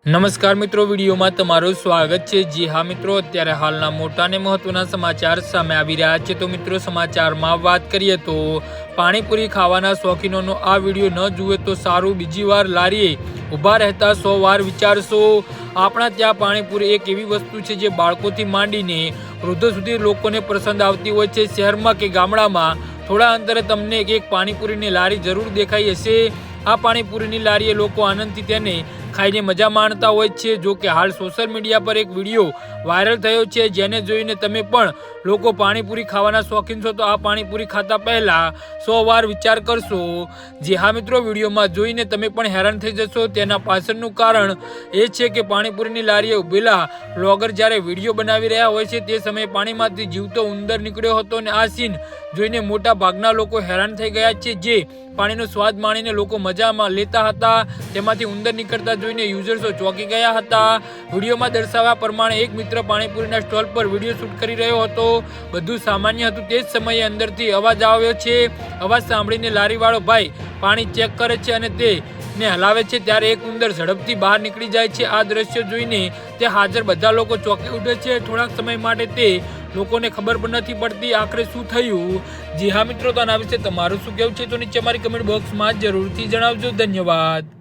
નમસ્કાર મિત્રો, વિડીયોમાં તમારું સ્વાગત છે। જી હા મિત્રો, અત્યારે હાલના મોટા અને મહત્વના સમાચાર સામે આવી રહ્યા છે। તો મિત્રો, સમાચારમાં વાત કરીએ તો પાણીપુરી ખાવાના શોખીનોનો આ વિડીયો ન જુએ તો સારું। બીજી વાર લારીએ ઊભા રહેતા 100 વાર વિચારશો। આપણા ત્યાં પાણીપુરી એક એવી વસ્તુ છે જે બાળકોથી માંડીને વૃદ્ધો સુધી લોકોને પસંદ આવતી હોય છે। શહેરમાં કે ગામડામાં થોડા અંતરે તમને એક પાણીપુરીની લારી જરૂર દેખાઈ હશે। આ પાણીપુરીની લારીએ લોકો આનંદથી તેને ખાઈને મજા માણતા હોય છે। જો કે હાલ સોશિયલ મીડિયા પર એક વિડીયો વાયરલ થયો છે, જેને જોઈને તમે પણ લોકો પાણીપુરી ખાવાના શોખીન છો તો આ પાણીપુરી ખાતા પહેલા 100 વાર વિચાર કરશો। જે હા મિત્રો, વિડીયોમાં જોઈને તમે પણ હેરાન થઈ જશો। તેના પાછળનું કારણ એ છે કે પાણીપુરીની લારીએ ઉભેલા બ્લોગર જ્યારે વિડીયો બનાવી રહ્યા હોય છે તે સમયે પાણીમાંથી જીવતો ઉંદર નીકળ્યો હતો અને આ સીન જોઈને મોટા ભાગના લોકો હેરાન થઈ ગયા છે। જે પાણીનો સ્વાદ માણીને લોકો મજામાં લેતા હતા, તેમાંથી ઉંદર નીકળતા જોઈને યુઝર્સો ચોંકી ગયા હતા। વિડીયોમાં દર્શાવ્યા પ્રમાણે એક મિત્ર પાણીપુરીના સ્ટોલ પર વિડીયો શૂટ કરી રહ્યો હતો। બધું સામાન્ય હતું। તે જ સમયે અંદરથી અવાજ આવ્યો છે। અવાજ સાંભળીને લારીવાળો ભાઈ પાણી ચેક કરે છે અને તેને હલાવે છે ત્યારે એક ઉંદર ઝડપથી બહાર નીકળી જાય છે। આ દ્રશ્ય જોઈને તે હાજર બધા લોકો ચોંકી ઉઠે છે। થોડાક સમય માટે તે લોકોને ખબર પણ નથી પડતી આખરે શું થયું। જી હા મિત્રો, તો આના વિશે તમારું શું કહેવું છે તો નીચે અમારી કમેન્ટ બોક્સમાં જરૂરથી જણાવજો। ધન્યવાદ।